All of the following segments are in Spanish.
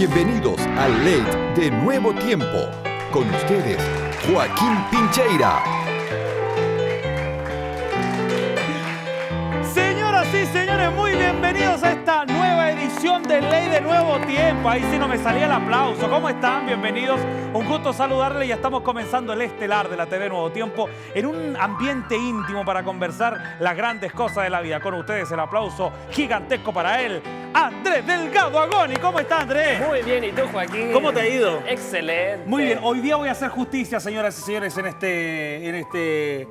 Bienvenidos al Late de Nuevo Tiempo. Con ustedes, Joaquín Pincheira. Señoras y señores, muy bienvenidos a esta nueva edición de Ley de Nuevo Tiempo. Ahí sí no me salía el aplauso. ¿Cómo están? Bienvenidos. Un gusto saludarles. Ya estamos comenzando el estelar de la TV Nuevo Tiempo en un ambiente íntimo para conversar las grandes cosas de la vida. Con ustedes el aplauso gigantesco para él, Andrés Delgado Agoni. ¿Cómo está, Andrés? Muy bien, ¿y tú, Joaquín? ¿Cómo te ha ido? Excelente. Muy bien, hoy día voy a hacer justicia, señoras y señores, en este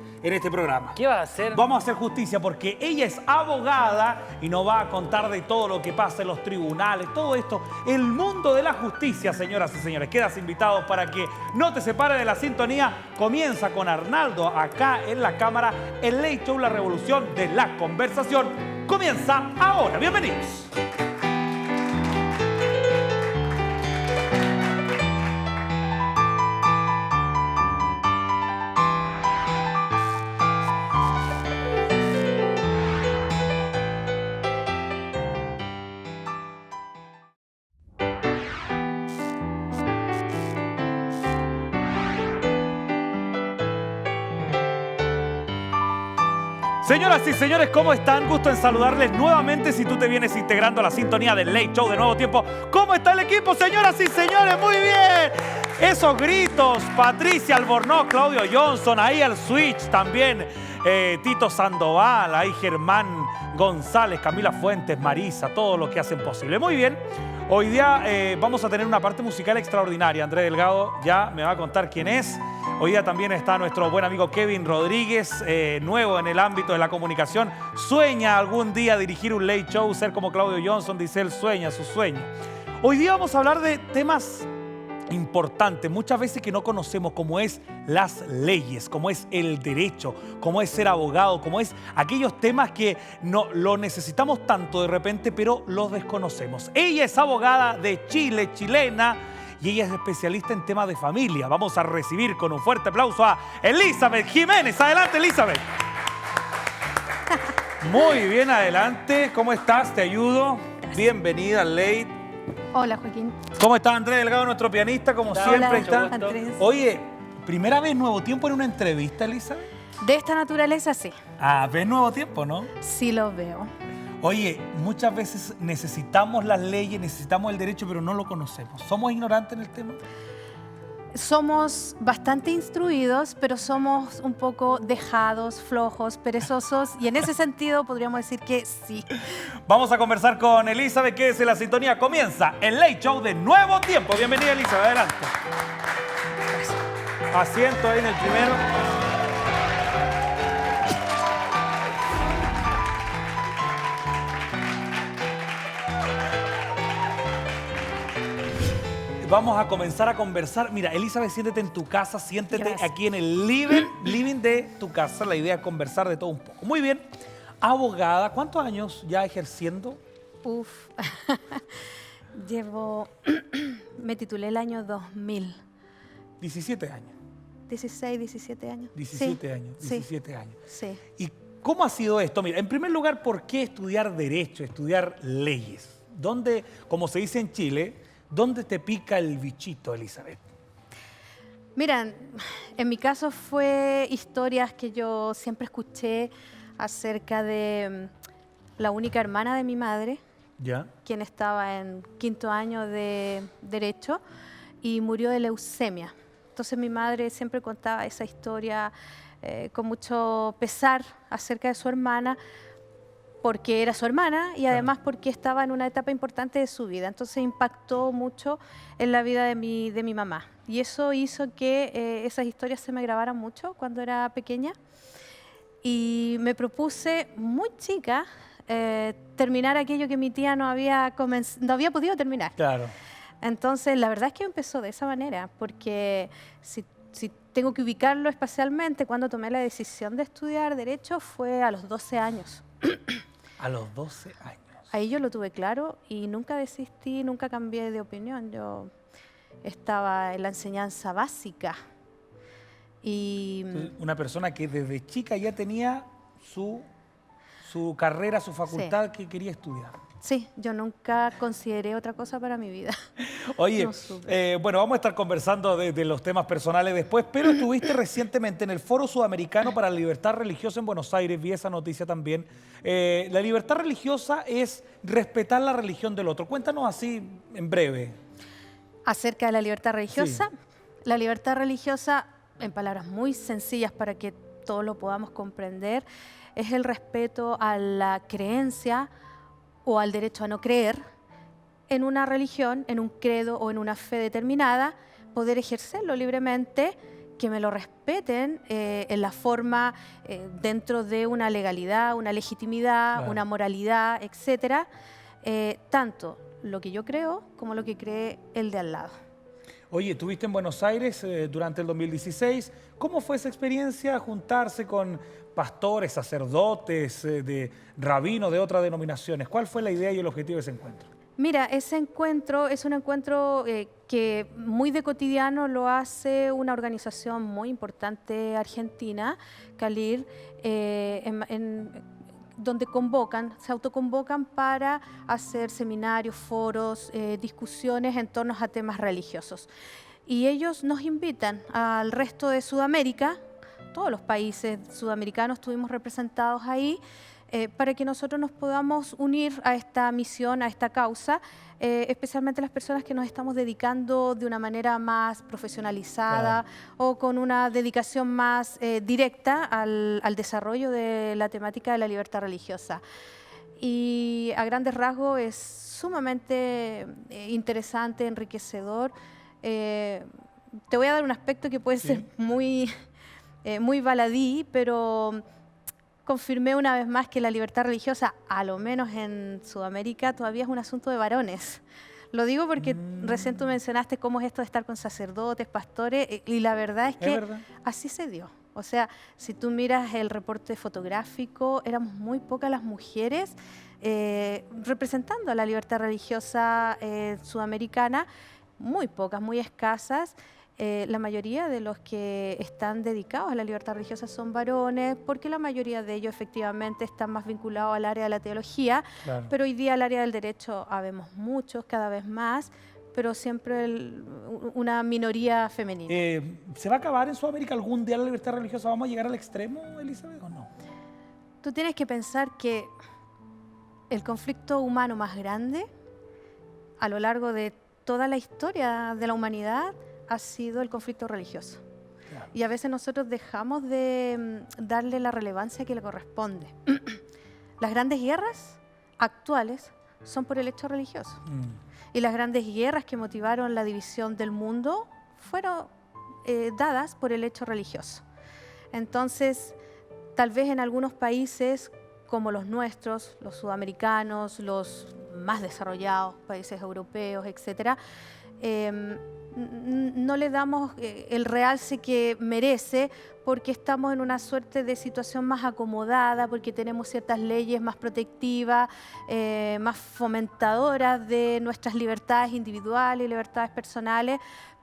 programa. ¿Qué vas a hacer? Vamos a hacer justicia porque ella es abogada y nos va a contar de todo lo que pasa en los tribunales, todo esto, el mundo de la justicia, señoras y señores. Quedas invitado para que no te separes de la sintonía. Comienza con Arnaldo acá en la cámara, el Late Show, la revolución de la conversación. Comienza ahora. Bienvenidos. Señoras y señores, ¿cómo están? Gusto en saludarles nuevamente si tú te vienes integrando a la sintonía del Late Show de Nuevo Tiempo. ¿Cómo está el equipo, señoras y señores? ¡Muy bien! Esos gritos, Patricia Albornoz, Claudio Johnson, ahí al switch también, Tito Sandoval, ahí Germán González, Camila Fuentes, Marisa, todo lo que hacen posible. Muy bien. Hoy día vamos a tener una parte musical extraordinaria. Andrés Delgado ya me va a contar quién es. Hoy día también está nuestro buen amigo Kevin Rodríguez, nuevo en el ámbito de la comunicación. Sueña algún día dirigir un late show, ser como Claudio Johnson, dice él, sueña su sueño. Hoy día vamos a hablar de temas importantes, muchas veces que no conocemos, como es las leyes, como es el derecho, como es ser abogado, como es aquellos temas que no lo necesitamos tanto de repente, pero los desconocemos. Ella es abogada de Chile, chilena, y ella es especialista en temas de familia. Vamos a recibir con un fuerte aplauso a Elizabeth Jiménez. Adelante, Elizabeth. Muy bien, adelante. ¿Cómo estás? Te ayudo. Gracias. Bienvenida al Late. Hola, Joaquín. ¿Cómo está Andrés Delgado, nuestro pianista? Como Hola, siempre Hola, está. Andrés. Oye, primera vez Nuevo Tiempo en una entrevista, Elizabeth. De esta naturaleza, sí. Ah, ves Nuevo Tiempo, ¿no? Sí lo veo. Oye, muchas veces necesitamos las leyes, necesitamos el derecho, pero no lo conocemos. ¿Somos ignorantes en el tema? Somos bastante instruidos, pero somos un poco dejados, flojos, perezosos. Y en ese sentido podríamos decir que sí. Vamos a conversar con Elizabeth, que es en la sintonía. Comienza el Late Show de Nuevo Tiempo. Bienvenida, Elizabeth, adelante. Asiento ahí en el primero. Vamos a comenzar a conversar. Mira, Elizabeth, siéntete en tu casa, siéntete Gracias. aquí en el living de tu casa. La idea es conversar de todo un poco. Muy bien. Abogada, ¿cuántos años ya ejerciendo? Uf. Me titulé el año 2000. 17 años. 16, 17 años. 17 Sí. años, Sí. 17 años. Sí. ¿Y cómo ha sido esto? Mira, en primer lugar, ¿por qué estudiar derecho, estudiar leyes? ¿Dónde, como se dice en Chile, dónde te pica el bichito, Elizabeth? Mira, en mi caso fue historias que yo siempre escuché acerca de la única hermana de mi madre, ¿Ya? quien estaba en 5º año de Derecho y murió de leucemia. Entonces mi madre siempre contaba esa historia con mucho pesar acerca de su hermana, porque era su hermana y además porque estaba en una etapa importante de su vida. Entonces impactó mucho en la vida de mi mamá. Y eso hizo que esas historias se me grabaran mucho cuando era pequeña. Y me propuse muy chica terminar aquello que mi tía no había podido terminar. Claro. Entonces, la verdad es que empezó de esa manera, porque si tengo que ubicarlo espacialmente, cuando tomé la decisión de estudiar Derecho fue a los 12 años. A los 12 años. Ahí yo lo tuve claro y nunca desistí, nunca cambié de opinión. Yo estaba en la enseñanza básica. Y Una persona que desde chica ya tenía su carrera, su facultad que quería estudiar. Sí, yo nunca consideré otra cosa para mi vida. Oye, No supe. bueno, vamos a estar conversando de los temas personales después, pero estuviste recientemente en el Foro Sudamericano para la Libertad Religiosa en Buenos Aires, vi esa noticia también. La libertad religiosa es respetar la religión del otro. Cuéntanos así en breve. Acerca de la libertad religiosa, Sí. la libertad religiosa, en palabras muy sencillas para que todos lo podamos comprender, es el respeto a la creencia o al derecho a no creer en una religión, en un credo o en una fe determinada, poder ejercerlo libremente, que me lo respeten en la forma, dentro de una legalidad, una legitimidad, Claro. una moralidad, etcétera, tanto lo que yo creo como lo que cree el de al lado. Oye, estuviste en Buenos Aires durante el 2016. ¿Cómo fue esa experiencia juntarse con pastores, sacerdotes, de rabinos de otras denominaciones? ¿Cuál fue la idea y el objetivo de ese encuentro? Mira, ese encuentro es un encuentro que muy de cotidiano lo hace una organización muy importante argentina, CALIR, donde se autoconvocan para hacer seminarios, foros, discusiones en torno a temas religiosos. Y ellos nos invitan al resto de Sudamérica, todos los países sudamericanos estuvimos representados ahí, para que nosotros nos podamos unir a esta misión, a esta causa, especialmente las personas que nos estamos dedicando de una manera más profesionalizada o con una dedicación más directa al desarrollo de la temática de la libertad religiosa. Y a grandes rasgos es sumamente interesante, enriquecedor. Te voy a dar un aspecto que puede ser muy baladí, pero confirmé una vez más que la libertad religiosa, a lo menos en Sudamérica, todavía es un asunto de varones. Lo digo porque recién tú mencionaste cómo es esto de estar con sacerdotes, pastores, y la verdad es que verdad. así se dio. O sea, si tú miras el reporte fotográfico, éramos muy pocas las mujeres representando a la libertad religiosa sudamericana, muy pocas, muy escasas. La mayoría de los que están dedicados a la libertad religiosa son varones, porque la mayoría de ellos efectivamente están más vinculados al área de la teología, Claro. pero hoy día al área del derecho habemos muchos, cada vez más, pero siempre una minoría femenina. ¿Se va a acabar en Sudamérica algún día la libertad religiosa? ¿Vamos a llegar al extremo, Elizabeth, o no? Tú tienes que pensar que el conflicto humano más grande a lo largo de toda la historia de la humanidad ha sido el conflicto religioso. Claro. Y a veces nosotros dejamos de darle la relevancia que le corresponde. Las grandes guerras actuales son por el hecho religioso. Y las grandes guerras que motivaron la división del mundo fueron dadas por el hecho religioso. Entonces, tal vez en algunos países como los nuestros, los sudamericanos, los más desarrollados, países europeos, etcétera, no le damos el realce que merece porque estamos en una suerte de situación más acomodada, porque tenemos ciertas leyes más protectivas, más fomentadoras de nuestras libertades individuales y libertades personales,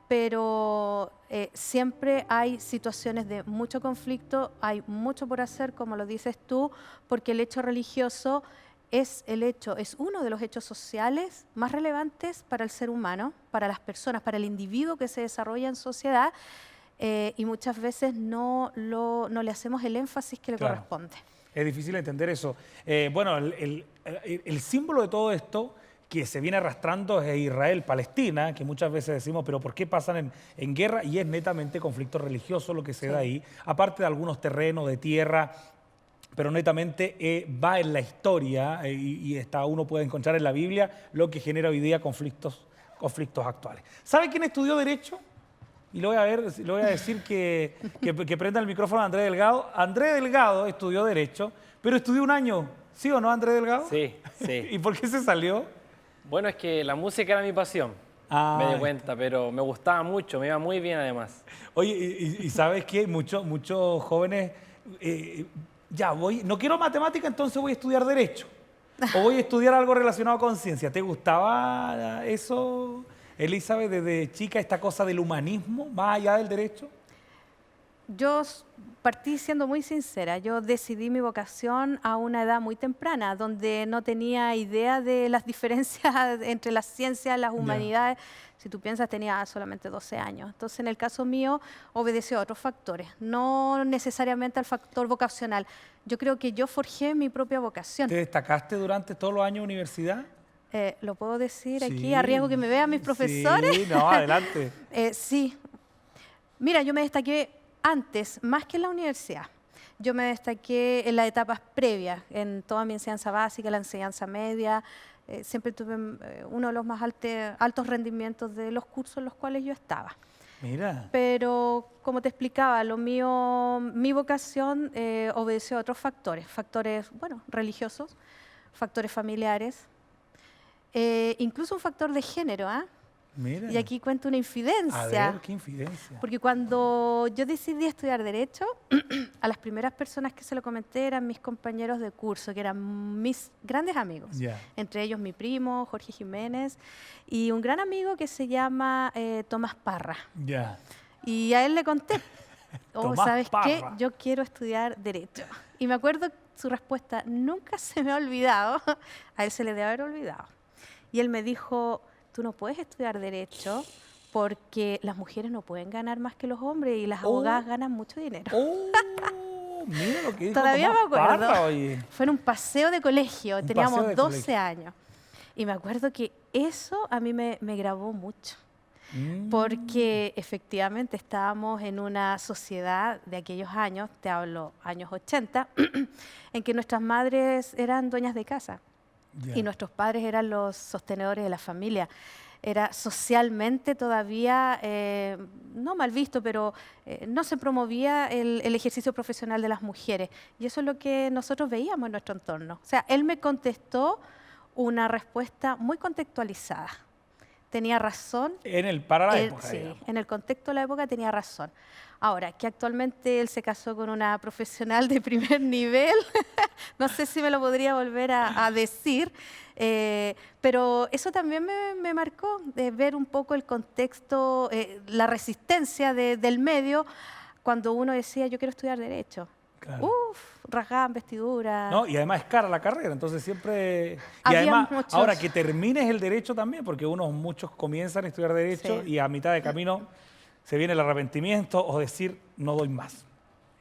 pero siempre hay situaciones de mucho conflicto, hay mucho por hacer, como lo dices tú, porque el hecho religioso es uno de los hechos sociales más relevantes para el ser humano, para las personas, para el individuo que se desarrolla en sociedad, y muchas veces no le hacemos el énfasis que le Claro. corresponde. Es difícil entender eso. Bueno, el símbolo de todo esto que se viene arrastrando es Israel-Palestina, que muchas veces decimos, pero ¿por qué pasan en guerra? Y es netamente conflicto religioso lo que se da ahí, aparte de algunos terrenos de tierra, pero netamente va en la historia y uno puede encontrar en la Biblia lo que genera hoy día conflictos actuales. ¿Sabe quién estudió Derecho? Y le voy a decir que prenda el micrófono a Andrés Delgado. Andrés Delgado estudió Derecho, pero estudió un año. ¿Sí o no, Andrés Delgado? Sí, sí. ¿Y por qué se salió? Bueno, es que la música era mi pasión, me di cuenta, pero me gustaba mucho, me iba muy bien además. Oye, y ¿sabes qué? Muchos jóvenes, no quiero matemática, entonces voy a estudiar Derecho. O voy a estudiar algo relacionado con ciencia. ¿Te gustaba eso, Elizabeth, desde chica, esta cosa del humanismo, más allá del derecho? yo partí siendo muy sincera. Yo decidí mi vocación a una edad muy temprana, donde no tenía idea de las diferencias entre las ciencias, las humanidades. Si tú piensas, tenía solamente 12 años. Entonces, en el caso mío, obedeció a otros factores, no necesariamente al factor vocacional. Yo creo que yo forjé mi propia vocación. ¿Te destacaste durante todos los años de universidad? ¿Lo puedo decir Sí. aquí a riesgo que me vean mis profesores? Sí, no, adelante. Sí. Mira, yo me destaqué antes, más que en la universidad. Yo me destaqué en las etapas previas, en toda mi enseñanza básica, la enseñanza media. Siempre tuve uno de los más altos rendimientos de los cursos en los cuales yo estaba. Mira. Pero, como te explicaba, lo mío, mi vocación obedeció a otros factores. Factores, bueno, religiosos, factores familiares, incluso un factor de género, ¿ah? Mira. Y aquí cuento una infidencia. A ver, ¿qué infidencia? Porque cuando yo decidí estudiar Derecho, a las primeras personas que se lo comenté eran mis compañeros de curso, que eran mis grandes amigos. Ya. Entre ellos mi primo, Jorge Jiménez, y un gran amigo que se llama Tomás Parra. Ya. Y a él le conté, Tomás ¿sabes qué? Parra. Yo quiero estudiar Derecho. Y me acuerdo su respuesta, nunca se me ha olvidado, a él se le debe haber olvidado. Y él me dijo, tú no puedes estudiar Derecho porque las mujeres no pueden ganar más que los hombres y las abogadas ganan mucho dinero. Oh, mira lo que dijo Todavía Tomás me acuerdo. Parra, oye. Fue en un paseo de colegio, Un teníamos paseo de 12 colegio. años. Y me acuerdo que eso a mí me grabó mucho. Mm. Porque efectivamente estábamos en una sociedad de aquellos años, te hablo años 80, en que nuestras madres eran dueñas de casa. Ya. Y nuestros padres eran los sostenedores de la familia. Era socialmente todavía, no mal visto, pero no se promovía el ejercicio profesional de las mujeres. Y eso es lo que nosotros veíamos en nuestro entorno. O sea, él me contestó una respuesta muy contextualizada. Tenía razón. Para la época, Sí, digamos. en el contexto de la época tenía razón. Ahora, que actualmente él se casó con una profesional de primer nivel, no sé si me lo podría volver a decir, pero eso también me marcó, de ver un poco el contexto, la resistencia del medio, cuando uno decía, yo quiero estudiar Derecho. Claro. Rasgaban vestiduras. No, y además es cara la carrera, entonces siempre... Y Había además, muchos- ahora que termines el Derecho también, porque muchos comienzan a estudiar Derecho Sí. y a mitad de camino se viene el arrepentimiento o decir, no doy más.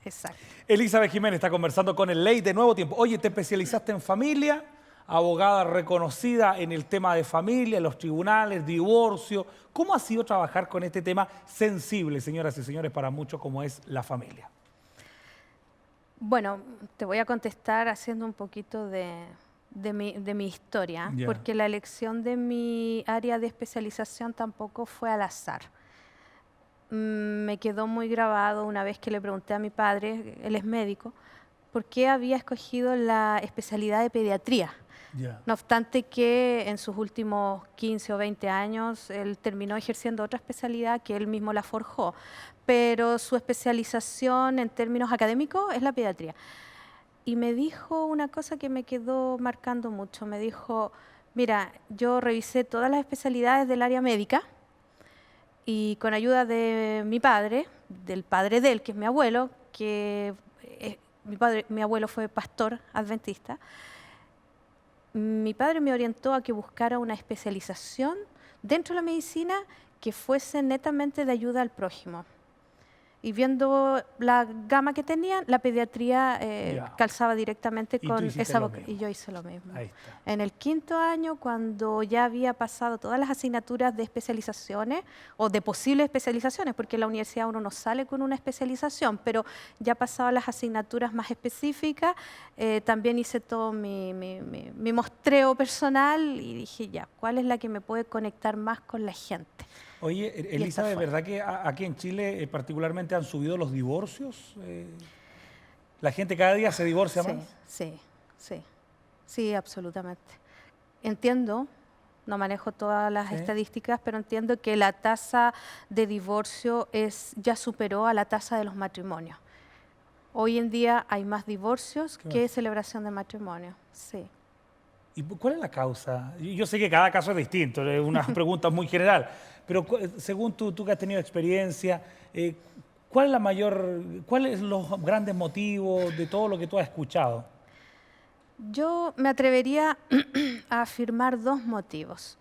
Exacto. Elizabeth Jiménez está conversando con el Ley de Nuevo Tiempo. Oye, te especializaste en familia, abogada reconocida en el tema de familia, los tribunales, divorcio. ¿Cómo ha sido trabajar con este tema sensible, señoras y señores, para muchos como es la familia? Bueno, te voy a contestar haciendo un poquito de mi historia, Ya. porque la elección de mi área de especialización tampoco fue al azar. Me quedó muy grabado una vez que le pregunté a mi padre, él es médico, por qué había escogido la especialidad de pediatría. Ya. No obstante que en sus últimos 15 o 20 años él terminó ejerciendo otra especialidad que él mismo la forjó, pero su especialización en términos académicos es la pediatría. Y me dijo una cosa que me quedó marcando mucho, me dijo, mira, yo revisé todas las especialidades del área médica y con ayuda de mi padre, del padre de él, que es mi abuelo, que mi abuelo fue pastor adventista, mi padre me orientó a que buscara una especialización dentro de la medicina que fuese netamente de ayuda al prójimo. Y viendo la gama que tenían, la pediatría Ya. calzaba directamente Y tú con hiciste esa lo vocación. mismo. Y yo hice lo mismo. Ahí está. En el 5º año, cuando ya había pasado todas las asignaturas de especializaciones o de posibles especializaciones, porque en la universidad uno no sale con una especialización, pero ya pasado las asignaturas más específicas, también hice todo mi mostreo personal y dije, ya, ¿cuál es la que me puede conectar más con la gente? Oye, esta Elizabeth, fue. ¿verdad que aquí en Chile particularmente han subido los divorcios? ¿La gente cada día se divorcia más? Sí, absolutamente. Entiendo, no manejo todas las Sí. estadísticas, pero entiendo que la tasa de divorcio ya superó a la tasa de los matrimonios. Hoy en día hay más divorcios ¿Qué que más? celebración de matrimonio. Sí. ¿Y cuál es la causa? Yo sé que cada caso es distinto, es una pregunta muy general, pero según tú que has tenido experiencia, ¿Cuáles son los grandes motivos de todo lo que tú has escuchado? Yo me atrevería a afirmar 2 motivos.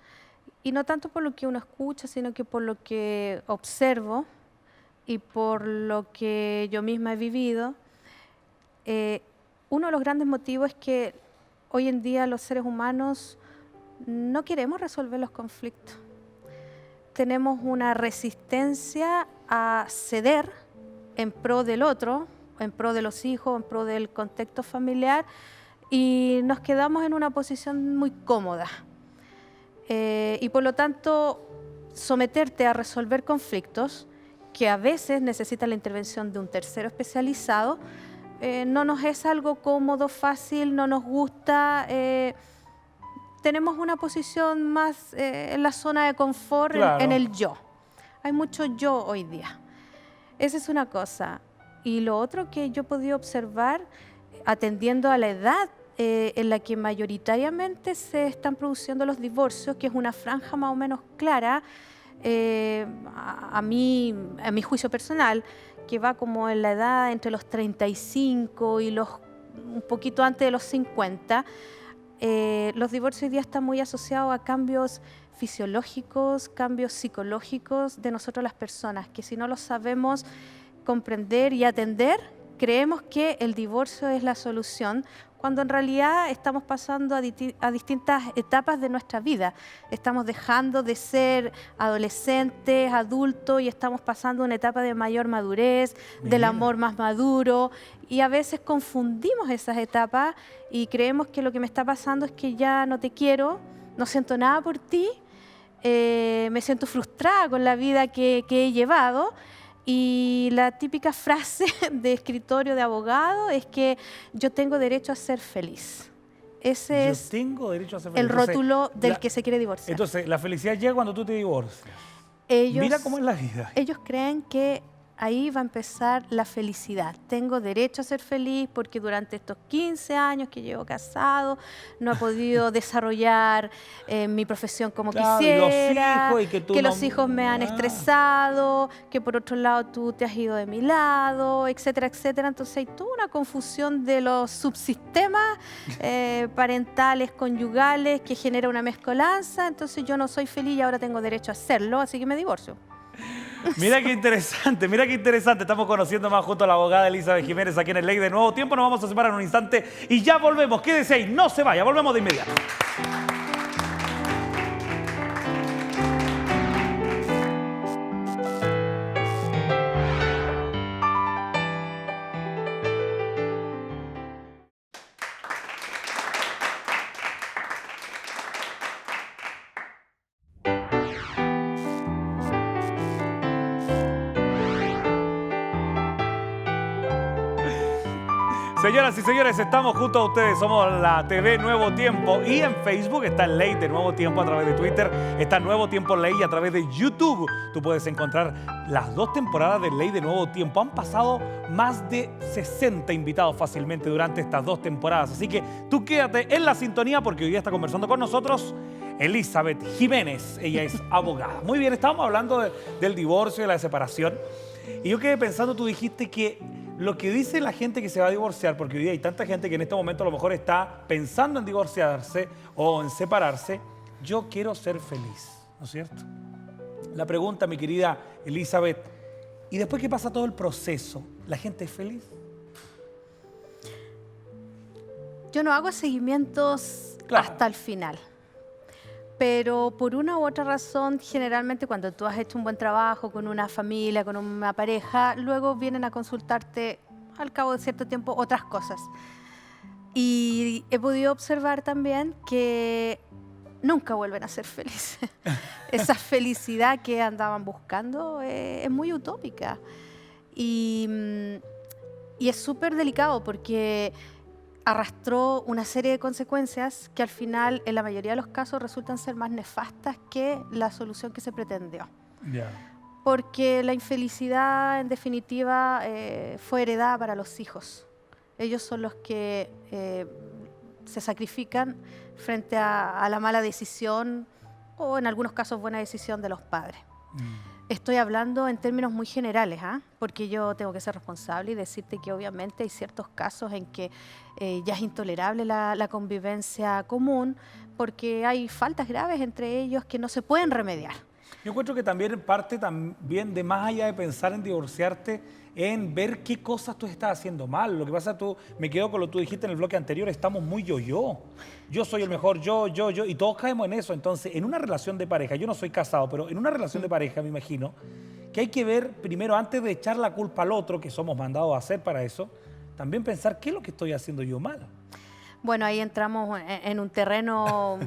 Y no tanto por lo que uno escucha, sino que por lo que observo y por lo que yo misma he vivido. Uno de los grandes motivos es que hoy en día los seres humanos no queremos resolver los conflictos. Tenemos una resistencia a ceder en pro del otro, en pro de los hijos, en pro del contexto familiar, y nos quedamos en una posición muy cómoda. Y por lo tanto, someterte a resolver conflictos que a veces necesitan la intervención de un tercero especializado, no nos es algo cómodo, fácil, no nos gusta. Tenemos una posición más en la zona de confort, claro, en el yo. Hay mucho yo hoy día. Esa es una cosa. Y lo otro que yo he podido observar, atendiendo a la edad en la que mayoritariamente se están produciendo los divorcios, que es una franja más o menos clara, a mi juicio personal, que va como en la edad entre los 35 y un poquito antes de los 50, los divorcios hoy día están muy asociados a cambios fisiológicos, cambios psicológicos de nosotros las personas, que si no los sabemos comprender y atender, creemos que el divorcio es la solución, cuando en realidad estamos pasando a distintas etapas de nuestra vida. Estamos dejando de ser adolescentes, adultos, y estamos pasando a una etapa de mayor madurez, del amor más maduro, y a veces confundimos esas etapas y creemos que lo que me está pasando es que ya no te quiero, no siento nada por ti, me siento frustrada con la vida que he llevado. Y la típica frase de escritorio de abogado es que yo tengo derecho a ser feliz. Ese es el rótulo del que se quiere divorciar. Entonces, la felicidad llega cuando tú te divorcias. Mira cómo es la vida. Ellos creen que ahí va a empezar la felicidad. Tengo derecho a ser feliz porque durante estos 15 años que llevo casado no he podido desarrollar mi profesión como quisiera, los hijos me han estresado, que por otro lado tú te has ido de mi lado, etcétera, etcétera. Entonces hay toda una confusión de los subsistemas parentales, conyugales, que genera una mezcolanza. Entonces yo no soy feliz y ahora tengo derecho a hacerlo, así que me divorcio. Mira qué interesante, mira qué interesante. Estamos conociendo más junto a la abogada Elizabeth Jiménez aquí en el Ley de Nuevo Tiempo. Nos vamos a separar en un instante y ya volvemos. Quédese ahí, no se vaya, volvemos de inmediato. Señoras y señores, estamos junto a ustedes, somos la TV Nuevo Tiempo y en Facebook está el Ley de Nuevo Tiempo a través de Twitter, está Nuevo Tiempo Ley a través de YouTube. Tú puedes encontrar las 2 temporadas de Ley de Nuevo Tiempo. Han pasado más de 60 invitados fácilmente durante estas 2 temporadas, así que tú quédate en la sintonía porque hoy día está conversando con nosotros Elizabeth Jiménez. Ella es abogada. Muy bien, estábamos hablando del divorcio y de la separación y yo quedé pensando, tú dijiste que lo que dice la gente que se va a divorciar, porque hoy día hay tanta gente que en este momento a lo mejor está pensando en divorciarse o en separarse, yo quiero ser feliz, ¿no es cierto? La pregunta, mi querida Elizabeth, ¿y después que pasa todo el proceso, la gente es feliz? Yo no hago seguimientos hasta el final. Pero por una u otra razón, generalmente cuando tú has hecho un buen trabajo con una familia, con una pareja, luego vienen a consultarte al cabo de cierto tiempo otras cosas. Y he podido observar también que nunca vuelven a ser felices. Esa felicidad que andaban buscando es muy utópica. Y es súper delicado porque arrastró una serie de consecuencias que al final, en la mayoría de los casos, resultan ser más nefastas que la solución que se pretendió. Porque la infelicidad, en definitiva, fue heredada para los hijos. Ellos son los que se sacrifican frente a la mala decisión o, en algunos casos, buena decisión de los padres. Estoy hablando en términos muy generales, porque yo tengo que ser responsable y decirte que obviamente hay ciertos casos en que ya es intolerable la convivencia común porque hay faltas graves entre ellos que no se pueden remediar. Yo encuentro que también parte también de más allá de pensar en divorciarte, en ver qué cosas tú estás haciendo mal. Lo que pasa, me quedo con lo que tú dijiste en el bloque anterior, estamos muy yo. Yo soy el mejor, yo, y todos caemos en eso. Entonces, en una relación de pareja, yo no soy casado, pero en una relación de pareja me imagino que hay que ver primero, antes de echar la culpa al otro, que somos mandados a hacer para eso, también pensar qué es lo que estoy haciendo yo mal. Bueno, ahí entramos en un terreno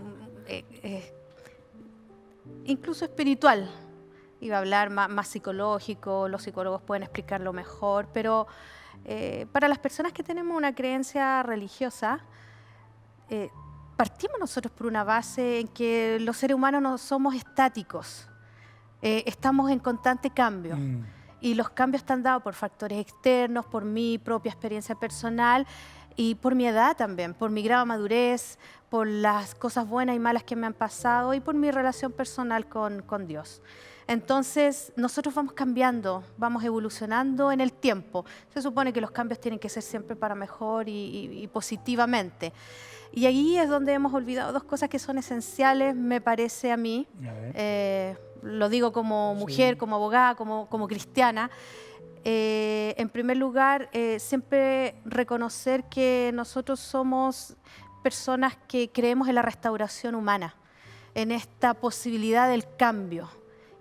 incluso espiritual. Iba a hablar más psicológico, los psicólogos pueden explicarlo mejor, pero para las personas que tenemos una creencia religiosa, partimos nosotros por una base en que los seres humanos no somos estáticos, estamos en constante cambio. Y los cambios están dados por factores externos, por mi propia experiencia personal y por mi edad también, por mi grado de madurez, por las cosas buenas y malas que me han pasado y por mi relación personal con Dios. Entonces, nosotros vamos cambiando, vamos evolucionando en el tiempo. Se supone que los cambios tienen que ser siempre para mejor y positivamente. Y ahí es donde hemos olvidado dos cosas que son esenciales, me parece a mí. Lo digo como mujer, como abogada, como cristiana. En primer lugar, siempre reconocer que nosotros somos personas que creemos en la restauración humana, en esta posibilidad del cambio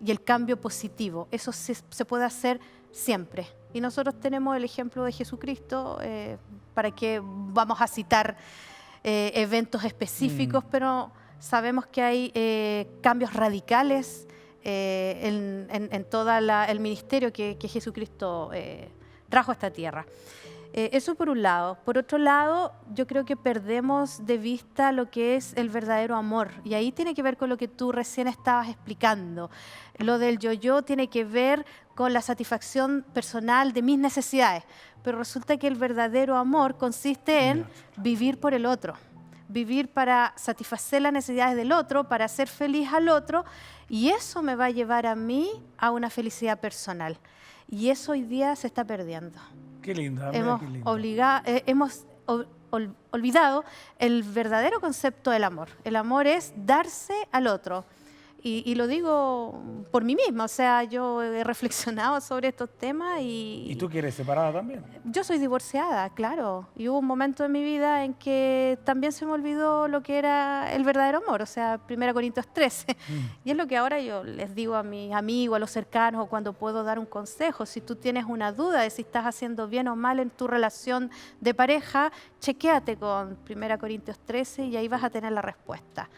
y el cambio positivo. Eso se puede hacer siempre. Y nosotros tenemos el ejemplo de Jesucristo, para que vamos a citar eventos específicos, pero sabemos que hay cambios radicales en todo el ministerio que Jesucristo trajo a esta tierra. Eso por un lado. Por otro lado, yo creo que perdemos de vista lo que es el verdadero amor. Y ahí tiene que ver con lo que tú recién estabas explicando. Lo del yo tiene que ver con la satisfacción personal de mis necesidades. Pero resulta que el verdadero amor consiste en vivir por el otro. Vivir para satisfacer las necesidades del otro, para hacer feliz al otro. Y eso me va a llevar a mí a una felicidad personal. Y eso hoy día se está perdiendo. Qué lindo. Hemos olvidado el verdadero concepto del amor. El amor es darse al otro. Y lo digo por mí misma, o sea, yo he reflexionado sobre estos temas y... ¿Y tú quieres separada también? Yo soy divorciada, claro. Y hubo un momento en mi vida en que también se me olvidó lo que era el verdadero amor, o sea, 1 Corintios 13. Y es lo que ahora yo les digo a mis amigos, a los cercanos, o cuando puedo dar un consejo. Si tú tienes una duda de si estás haciendo bien o mal en tu relación de pareja, chequéate con 1 Corintios 13 y ahí vas a tener la respuesta.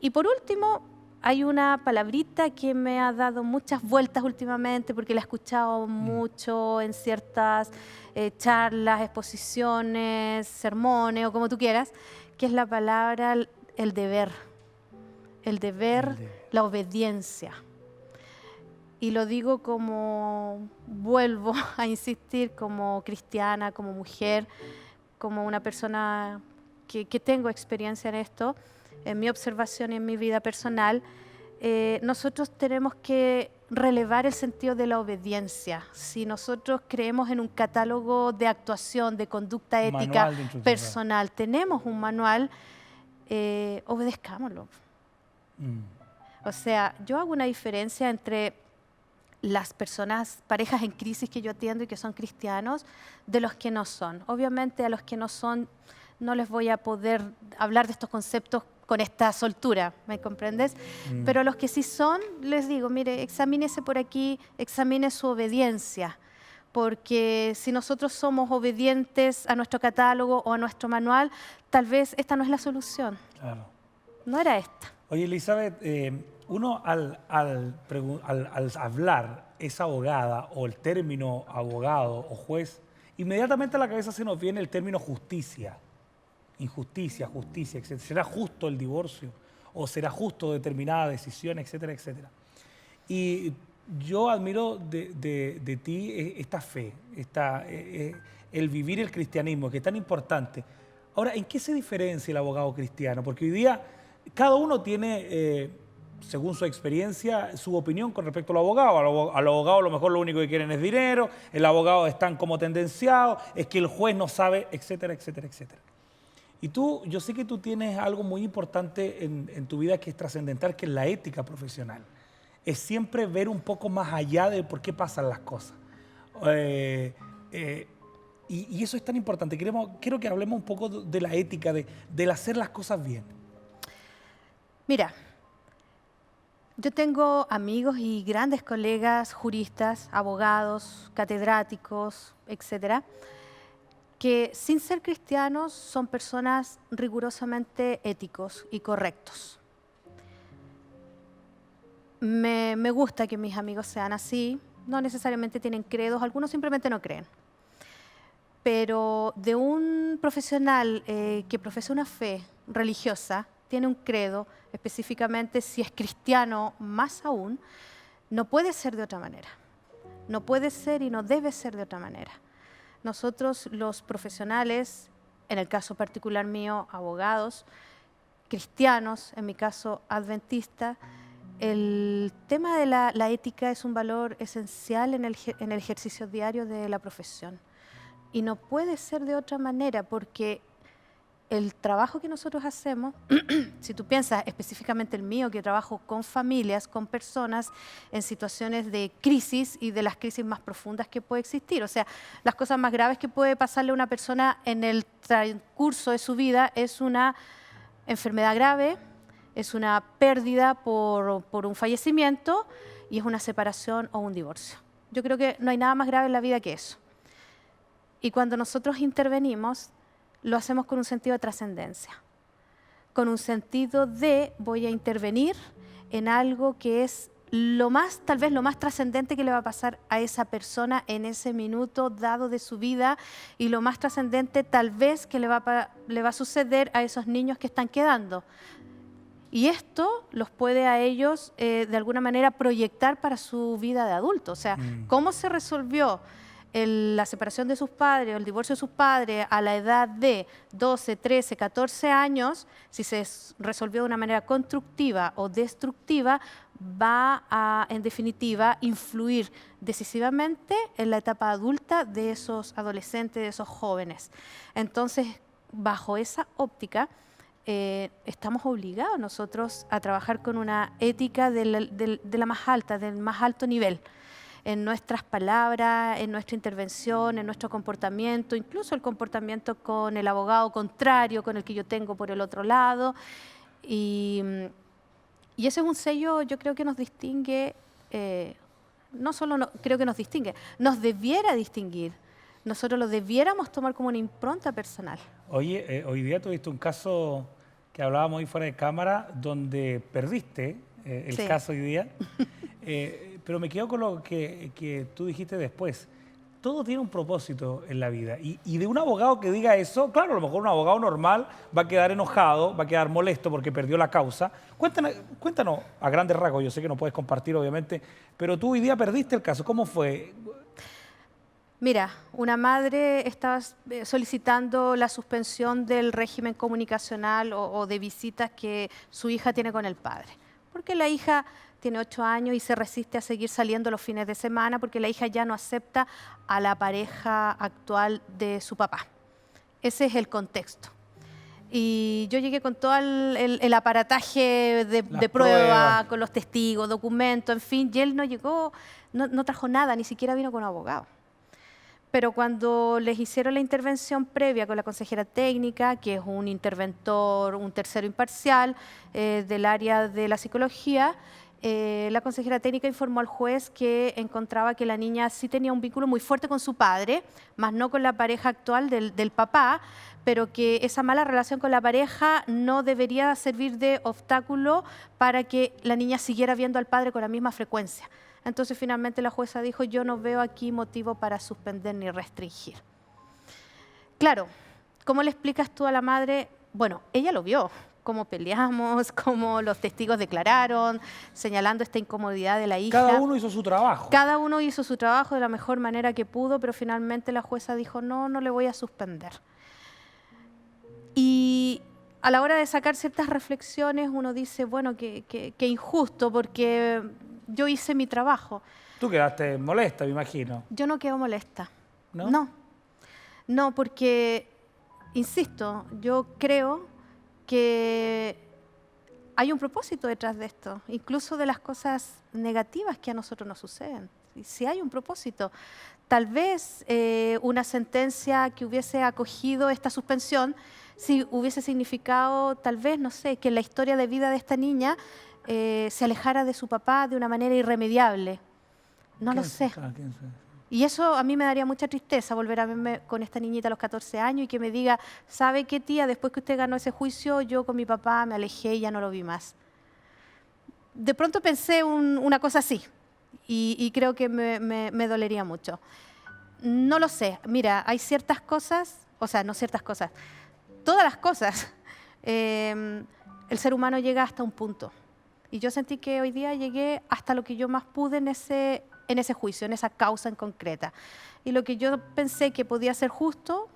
Y por último, hay una palabrita que me ha dado muchas vueltas últimamente porque la he escuchado mucho en ciertas charlas, exposiciones, sermones o como tú quieras, que es la palabra el deber. El deber, la obediencia. Y lo digo como, vuelvo a insistir, como cristiana, como mujer, como una persona que tengo experiencia en esto, en mi observación y en mi vida personal, nosotros tenemos que relevar el sentido de la obediencia. Si nosotros creemos en un catálogo de actuación, de conducta ética personal, tenemos un manual, obedezcámoslo. O sea, yo hago una diferencia entre las personas, parejas en crisis que yo atiendo y que son cristianos, de los que no son. Obviamente a los que no son no les voy a poder hablar de estos conceptos con esta soltura, ¿me comprendes? Pero a los que sí son, les digo, mire, examínese por aquí, examine su obediencia, porque si nosotros somos obedientes a nuestro catálogo o a nuestro manual, tal vez esta no es la solución. Claro. No era esta. Oye, Elizabeth, uno al hablar es abogada o el término abogado o juez, inmediatamente a la cabeza se nos viene el término justicia. Injusticia, justicia, etc. ¿Será justo el divorcio? ¿O será justo determinada decisión, etcétera, etcétera? Y yo admiro de ti esta fe, el vivir el cristianismo, que es tan importante. Ahora, ¿en qué se diferencia el abogado cristiano? Porque hoy día cada uno tiene según su experiencia, su opinión con respecto al abogado. Al abogado a lo mejor lo único que quieren es dinero, el abogado están como tendenciados, es que el juez no sabe, etcétera, etcétera, etcétera. Y tú, yo sé que tú tienes algo muy importante en tu vida que es trascendental, que es la ética profesional. Es siempre ver un poco más allá de por qué pasan las cosas. Y eso es tan importante. Quiero que hablemos un poco de la ética, del hacer las cosas bien. Mira, yo tengo amigos y grandes colegas juristas, abogados, catedráticos, etcétera, que sin ser cristianos son personas rigurosamente éticos y correctos. Me gusta que mis amigos sean así, no necesariamente tienen credos, algunos simplemente no creen. Pero de un profesional que profesa una fe religiosa, tiene un credo, específicamente si es cristiano más aún, no puede ser de otra manera. No puede ser y no debe ser de otra manera. Nosotros los profesionales, en el caso particular mío, abogados, cristianos, en mi caso adventista, el tema de la ética es un valor esencial en el ejercicio diario de la profesión. Y no puede ser de otra manera porque el trabajo que nosotros hacemos, si tú piensas específicamente el mío, que trabajo con familias, con personas en situaciones de crisis y de las crisis más profundas que puede existir. O sea, las cosas más graves que puede pasarle a una persona en el transcurso de su vida es una enfermedad grave, es una pérdida por un fallecimiento y es una separación o un divorcio. Yo creo que no hay nada más grave en la vida que eso. Y cuando nosotros intervenimos, lo hacemos con un sentido de trascendencia, con un sentido de voy a intervenir en algo que es tal vez lo más trascendente que le va a pasar a esa persona en ese minuto dado de su vida y lo más trascendente tal vez que le va a suceder a esos niños que están quedando. Y esto los puede a ellos de alguna manera proyectar para su vida de adulto. O sea, cómo se resolvió la separación de sus padres o el divorcio de sus padres a la edad de 12, 13, 14 años, si se resolvió de una manera constructiva o destructiva, va a, en definitiva, influir decisivamente en la etapa adulta de esos adolescentes, de esos jóvenes. Entonces, bajo esa óptica, estamos obligados nosotros a trabajar con una ética de la más alta, del más alto nivel, en nuestras palabras, en nuestra intervención, en nuestro comportamiento, incluso el comportamiento con el abogado contrario, con el que yo tengo por el otro lado. Y ese es un sello, yo creo que nos distingue, no solo creo que nos distingue, nos debiera distinguir. Nosotros lo debiéramos tomar como una impronta personal. Oye, hoy día tuviste un caso que hablábamos ahí fuera de cámara, donde perdiste el Sí. caso hoy día. Pero me quedo con lo que tú dijiste después. Todo tiene un propósito en la vida. Y de un abogado que diga eso, claro, a lo mejor un abogado normal va a quedar enojado, va a quedar molesto porque perdió la causa. Cuéntanos a grandes rasgos, yo sé que no puedes compartir obviamente, pero tú hoy día perdiste el caso. ¿Cómo fue? Mira, una madre estaba solicitando la suspensión del régimen comunicacional o de visitas que su hija tiene con el padre, porque la hija tiene 8 años y se resiste a seguir saliendo los fines de semana porque la hija ya no acepta a la pareja actual de su papá. Ese es el contexto. Y yo llegué con todo el aparataje de prueba, con los testigos, documentos, en fin, y él no llegó, no trajo nada, ni siquiera vino con un abogado. Pero cuando les hicieron la intervención previa con la consejera técnica, que es un interventor, un tercero imparcial del área de la psicología, la consejera técnica informó al juez que encontraba que la niña sí tenía un vínculo muy fuerte con su padre, más no con la pareja actual del papá, pero que esa mala relación con la pareja no debería servir de obstáculo para que la niña siguiera viendo al padre con la misma frecuencia. Entonces finalmente la jueza dijo, yo no veo aquí motivo para suspender ni restringir. Claro, ¿cómo le explicas tú a la madre? Bueno, ella lo vio, cómo peleamos, cómo los testigos declararon, señalando esta incomodidad de la hija. Cada uno hizo su trabajo. Cada uno hizo su trabajo de la mejor manera que pudo, pero finalmente la jueza dijo, no le voy a suspender. Y a la hora de sacar ciertas reflexiones uno dice, bueno, que injusto porque yo hice mi trabajo. Tú quedaste molesta, me imagino. Yo no quedo molesta. ¿No? No, porque, insisto, yo creo que hay un propósito detrás de esto, incluso de las cosas negativas que a nosotros nos suceden. Si hay un propósito, tal vez una sentencia que hubiese acogido esta suspensión, si hubiese significado, tal vez, no sé, que la historia de vida de esta niña se alejara de su papá de una manera irremediable. No lo sé. Y eso a mí me daría mucha tristeza, volver a verme con esta niñita a los 14 años y que me diga, ¿sabe qué, tía? Después que usted ganó ese juicio, yo con mi papá me alejé y ya no lo vi más. De pronto pensé una cosa así y creo que me dolería mucho. No lo sé. Mira, hay ciertas cosas, o sea, no ciertas cosas, todas las cosas, el ser humano llega hasta un punto. Y yo sentí que hoy día llegué hasta lo que yo más pude en ese juicio, en esa causa en concreta. Y lo que yo pensé que podía ser justo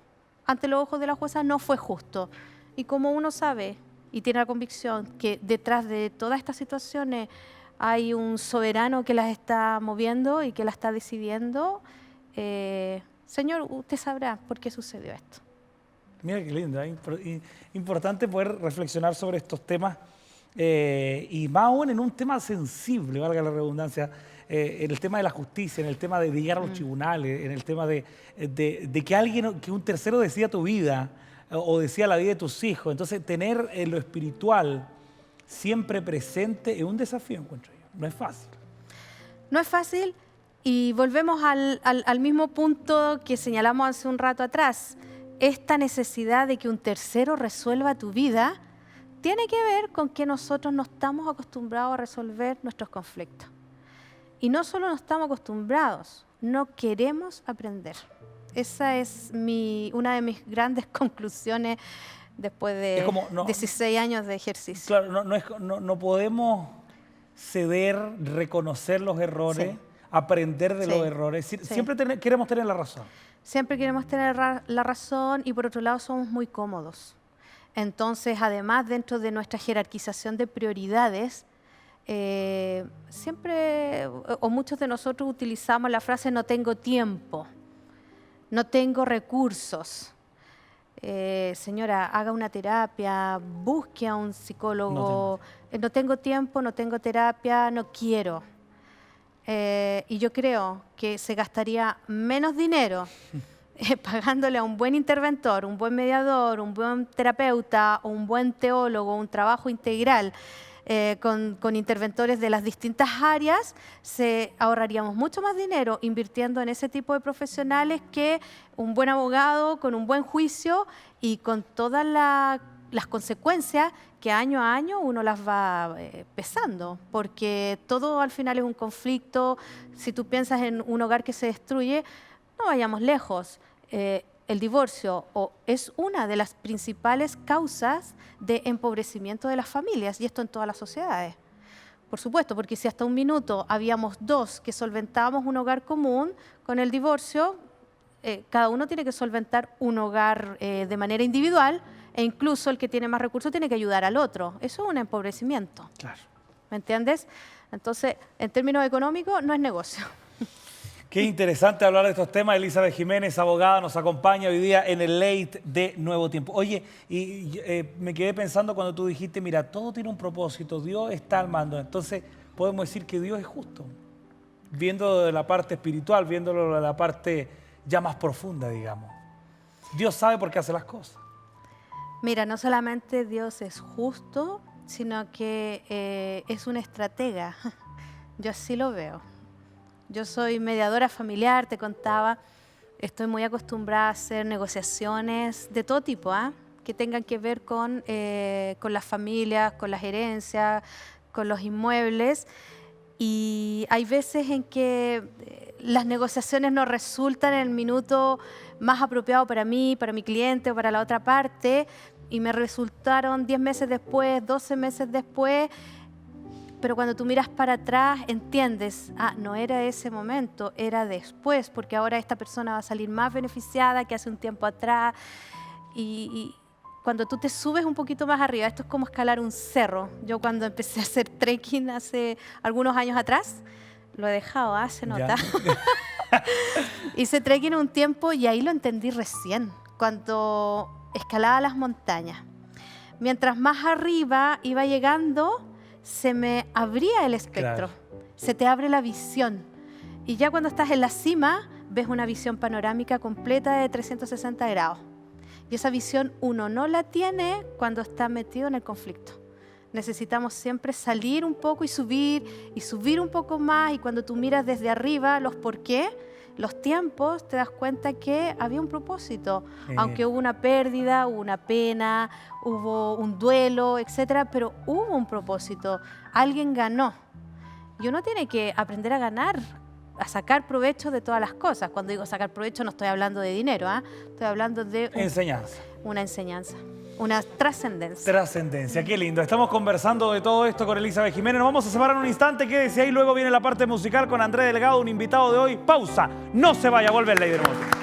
ante los ojos de la jueza no fue justo. Y como uno sabe y tiene la convicción que detrás de todas estas situaciones hay un soberano que las está moviendo y que las está decidiendo, señor, usted sabrá por qué sucedió esto. Mira qué lindo, importante poder reflexionar sobre estos temas y más aún en un tema sensible, valga la redundancia, en el tema de la justicia, en el tema de llegar a los tribunales, en el tema de que un tercero decida tu vida o decida la vida de tus hijos. Entonces, tener lo espiritual siempre presente es un desafío, encuentro yo. No es fácil. No es fácil y volvemos al mismo punto que señalamos hace un rato atrás. Esta necesidad de que un tercero resuelva tu vida tiene que ver con que nosotros no estamos acostumbrados a resolver nuestros conflictos. Y no solo no estamos acostumbrados, no queremos aprender. Esa es una de mis grandes conclusiones después de 16 años de ejercicio. Claro, no podemos ceder, reconocer los errores, aprender de los errores. Siempre queremos tener la razón. Siempre queremos tener la razón y por otro lado somos muy cómodos. Entonces, además, dentro de nuestra jerarquización de prioridades, siempre o muchos de nosotros utilizamos la frase no tengo tiempo, no tengo recursos. Señora, haga una terapia, busque a un psicólogo. No tengo tiempo, no tengo terapia, no quiero. Y yo creo que se gastaría menos dinero pagándole a un buen interventor, un buen mediador, un buen terapeuta, un buen teólogo, un trabajo integral con interventores de las distintas áreas, ahorraríamos mucho más dinero invirtiendo en ese tipo de profesionales que un buen abogado con un buen juicio y con todas las consecuencias que año a año uno las va pesando, porque todo al final es un conflicto. Si tú piensas en un hogar que se destruye, no vayamos lejos. El divorcio es una de las principales causas de empobrecimiento de las familias, y esto en todas las sociedades. Por supuesto, porque si hasta un minuto habíamos dos que solventábamos un hogar común, con el divorcio cada uno tiene que solventar un hogar de manera individual, e incluso el que tiene más recursos tiene que ayudar al otro. Eso es un empobrecimiento. Claro. ¿Me entiendes? Entonces, en términos económicos, no es negocio. Qué interesante hablar de estos temas. Elizabeth Jiménez, abogada, nos acompaña hoy día en el Late de Nuevo Tiempo. Oye, me quedé pensando cuando tú dijiste, mira, todo tiene un propósito, Dios está al mando. Entonces, podemos decir que Dios es justo, viéndolo de la parte espiritual, viéndolo de la parte ya más profunda, digamos. Dios sabe por qué hace las cosas. Mira, no solamente Dios es justo, sino que es un estratega. Yo así lo veo. Yo soy mediadora familiar, te contaba, estoy muy acostumbrada a hacer negociaciones de todo tipo, que tengan que ver con las familias, con las herencias, con los inmuebles. Y hay veces en que las negociaciones no resultan en el minuto más apropiado para mí, para mi cliente o para la otra parte, y me resultaron 10 meses después, 12 meses después. Pero cuando tú miras para atrás, entiendes, no era ese momento, era después, porque ahora esta persona va a salir más beneficiada que hace un tiempo atrás. Y cuando tú te subes un poquito más arriba, esto es como escalar un cerro. Yo cuando empecé a hacer trekking hace algunos años atrás, lo he dejado, se nota. Hice trekking un tiempo y ahí lo entendí recién, cuando escalaba las montañas. Mientras más arriba iba llegando, se me abría el espectro, se te abre la visión. Y ya cuando estás en la cima, ves una visión panorámica completa de 360 grados. Y esa visión uno no la tiene cuando está metido en el conflicto. Necesitamos siempre salir un poco y subir un poco más. Y cuando tú miras desde arriba los por qué, los tiempos, te das cuenta que había un propósito. Aunque hubo una pérdida, hubo una pena, hubo un duelo, etcétera, pero hubo un propósito. Alguien ganó. Y uno tiene que aprender a ganar, a sacar provecho de todas las cosas. Cuando digo sacar provecho no estoy hablando de dinero, estoy hablando de una enseñanza, una trascendencia. Trascendencia, qué lindo. Estamos conversando de todo esto con Elizabeth Jiménez. Nos vamos a separar un instante, quédese ahí, luego viene la parte musical con Andrés Delgado, un invitado de hoy. Pausa, no se vaya, vuelve el Ley del Nuevo Tiempo.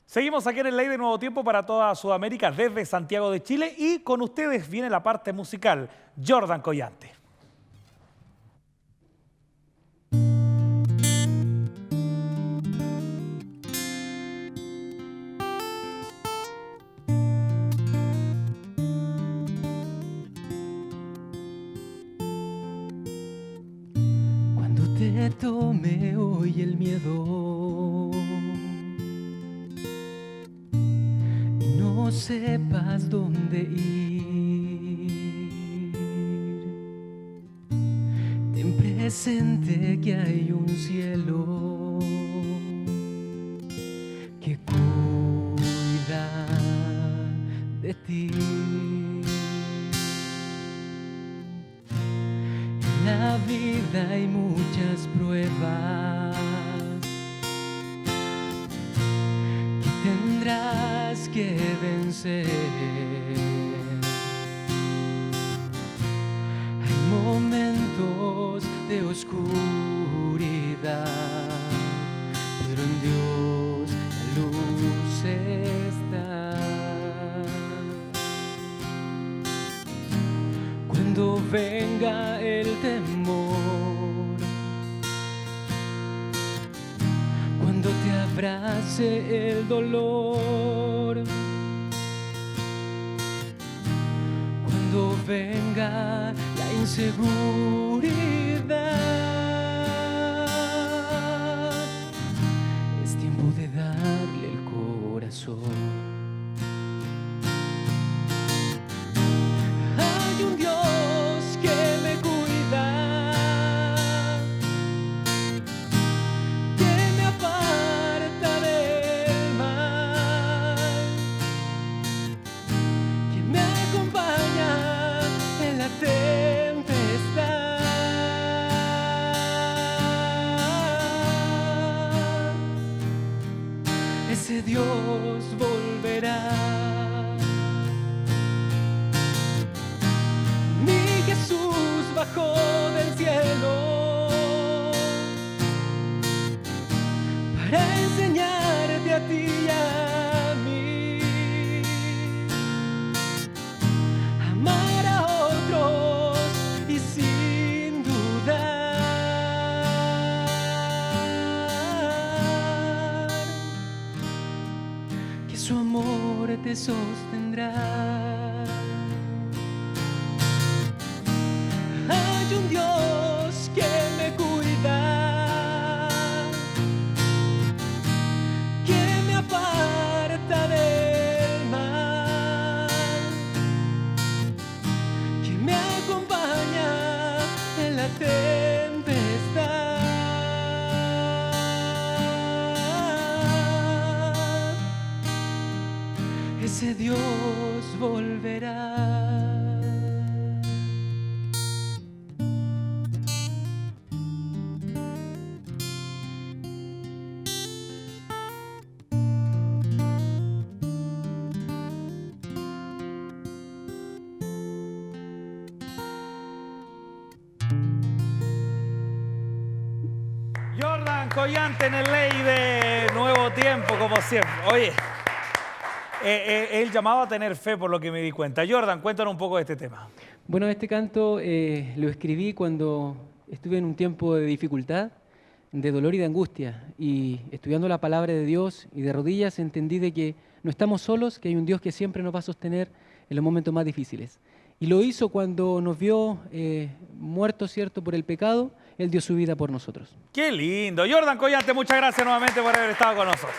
Seguimos aquí en el Ley de Nuevo Tiempo para toda Sudamérica desde Santiago de Chile y con ustedes viene la parte musical, Jordan Collante. Cuando te tome hoy el miedo no sepas dónde ir, ten presente que hay un cielo que cuida de ti. En la vida hay muchas pruebas que tendrás que vencer. Hay momentos de oscuridad, pero en Dios la luz está. Cuando venga el temor, cuando te abrace el dolor, cuando venga la inseguridad, es tiempo de darle el corazón. Hay un Dios que me cuida, que me aparta del mal, que me acompaña en la tempestad. Ese Dios volverá. Mi Jesús bajó del cielo para enseñarte a ti y a mí a amar a otros y sin dudar que su amor te sostendrá. Hay un Dios que me cuida, que me aparta del mal, que me acompaña en la tempestad. Ese Dios volverá. Jordan Collante en el ley de Nuevo Tiempo, como siempre. Oye, el llamado a tener fe, por lo que me di cuenta. Jordan, cuéntanos un poco de este tema. Bueno, este canto lo escribí cuando estuve en un tiempo de dificultad, de dolor y de angustia. Y estudiando la palabra de Dios y de rodillas entendí de que no estamos solos, que hay un Dios que siempre nos va a sostener en los momentos más difíciles. Y lo hizo cuando nos vio muertos, ¿cierto?, por el pecado. Él dio su vida por nosotros. ¡Qué lindo! Jordan Collante, muchas gracias nuevamente por haber estado con nosotros.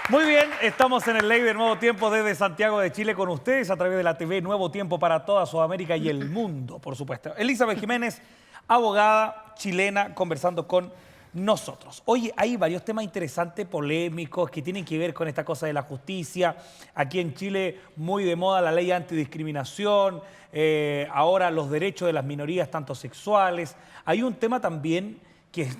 Muy bien, estamos en el Ley de Nuevo Tiempo desde Santiago de Chile con ustedes a través de la TV Nuevo Tiempo para toda Sudamérica y el mundo, por supuesto. Elizabeth Jiménez, abogada chilena, conversando con nosotros. Oye, hay varios temas interesantes, polémicos, que tienen que ver con esta cosa de la justicia. Aquí en Chile, muy de moda la ley antidiscriminación, ahora los derechos de las minorías, tanto sexuales. Hay un tema también que es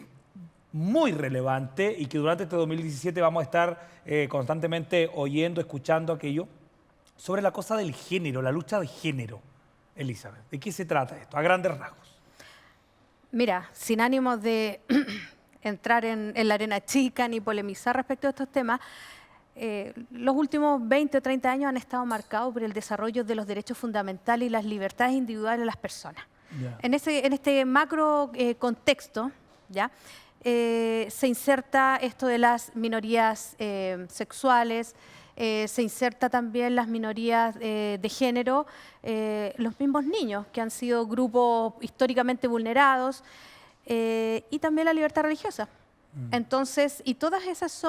muy relevante y que durante este 2017 vamos a estar constantemente oyendo, escuchando aquello, sobre la cosa del género, la lucha de género. Elizabeth, ¿de qué se trata esto? A grandes rasgos. Mira, sin ánimo de entrar en la arena chica ni polemizar respecto a estos temas, los últimos 20 o 30 años han estado marcados por el desarrollo de los derechos fundamentales y las libertades individuales de las personas. Yeah. En este macro contexto, ¿ya? Se inserta esto de las minorías sexuales, se inserta también las minorías de género, los mismos niños que han sido grupos históricamente vulnerados, y también la libertad religiosa. Entonces, y todas esas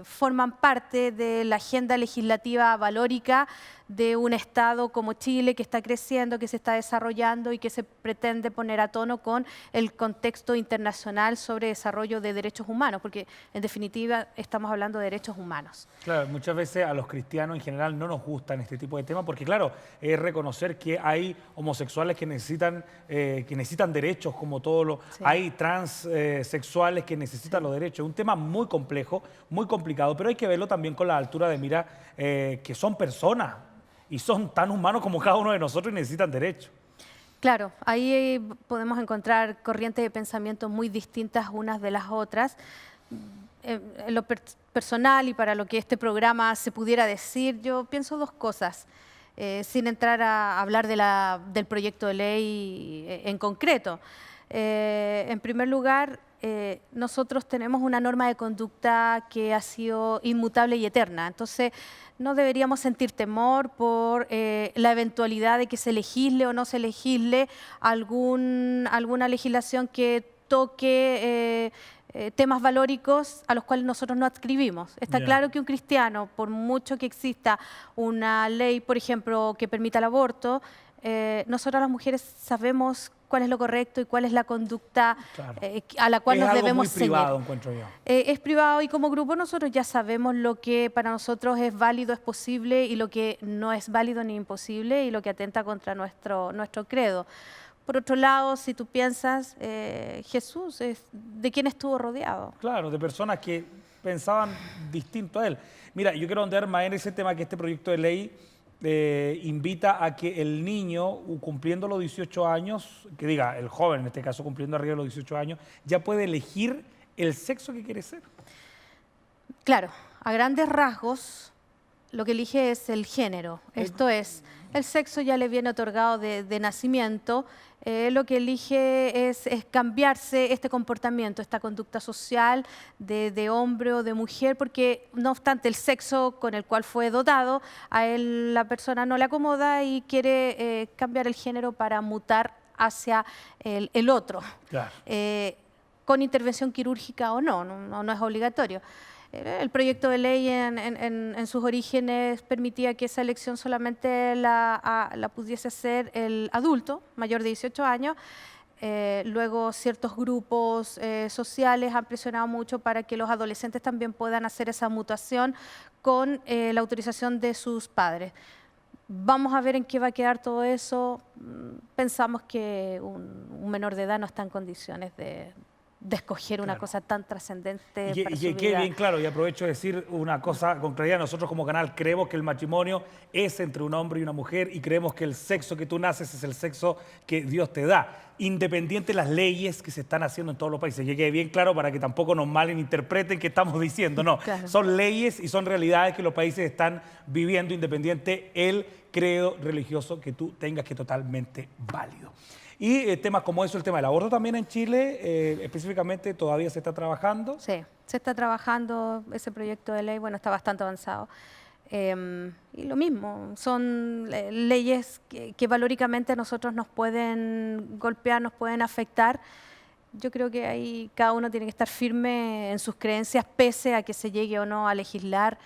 forman parte de la agenda legislativa valórica de un Estado como Chile que está creciendo, que se está desarrollando y que se pretende poner a tono con el contexto internacional sobre desarrollo de derechos humanos, porque en definitiva estamos hablando de derechos humanos. Claro, muchas veces a los cristianos en general no nos gustan este tipo de temas porque, claro, es reconocer que hay homosexuales que necesitan derechos como todos los... Sí. Hay transexuales que necesitan los derechos. Es un tema muy complejo, muy complicado, pero hay que verlo también con la altura de mira que son personas y son tan humanos como cada uno de nosotros y necesitan derechos. Claro, ahí podemos encontrar corrientes de pensamiento muy distintas unas de las otras. En lo personal y para lo que este programa se pudiera decir, yo pienso dos cosas, sin entrar a hablar del proyecto de ley en concreto. En primer lugar, nosotros tenemos una norma de conducta que ha sido inmutable y eterna. Entonces, no deberíamos sentir temor por la eventualidad de que se legisle o no se legisle alguna legislación que toque temas valóricos a los cuales nosotros no adscribimos. Está claro que un cristiano, por mucho que exista una ley, por ejemplo, que permita el aborto, nosotras las mujeres sabemos cuál es lo correcto y cuál es la conducta a la cual nos debemos ceñir. Es algo muy privado, encuentro yo. Es privado y como grupo nosotros ya sabemos lo que para nosotros es válido, es posible y lo que no es válido ni imposible y lo que atenta contra nuestro credo. Por otro lado, si tú piensas, Jesús, ¿de quién estuvo rodeado? Claro, de personas que pensaban distinto a él. Mira, yo quiero ahondar más en ese tema que este proyecto de ley invita a que el niño, cumpliendo los 18 años, que diga, el joven en este caso cumpliendo arriba de los 18 años, ya puede elegir el sexo que quiere ser. Claro, a grandes rasgos, lo que elige es el género. Esto es, el sexo ya le viene otorgado de nacimiento. Lo que elige es cambiarse este comportamiento, esta conducta social de hombre o de mujer, porque no obstante el sexo con el cual fue dotado, a él la persona no le acomoda y quiere cambiar el género para mutar hacia el otro. Claro. Con intervención quirúrgica o no es obligatorio. El proyecto de ley en sus orígenes permitía que esa elección solamente la pudiese hacer el adulto mayor de 18 años. Luego ciertos grupos sociales han presionado mucho para que los adolescentes también puedan hacer esa mutación con la autorización de sus padres. Vamos a ver en qué va a quedar todo eso. Pensamos que un menor de edad no está en condiciones de de escoger una cosa tan trascendente para su Y vida. quede bien claro, y aprovecho de decir una cosa con claridad, nosotros como canal creemos que el matrimonio es entre un hombre y una mujer y creemos que el sexo que tú naces es el sexo que Dios te da, independiente de las leyes que se están haciendo en todos los países. Que quede bien claro para que tampoco nos malinterpreten qué estamos diciendo, no. Claro. Son leyes y son realidades que los países están viviendo independiente el credo religioso que tú tengas, que es totalmente válido. Y temas como eso, el tema del aborto también en Chile, específicamente, todavía se está trabajando. Sí, se está trabajando ese proyecto de ley, bueno, está bastante avanzado. Y lo mismo, son leyes que valóricamente a nosotros nos pueden golpear, nos pueden afectar. Yo creo que ahí cada uno tiene que estar firme en sus creencias, pese a que se llegue o no a legislar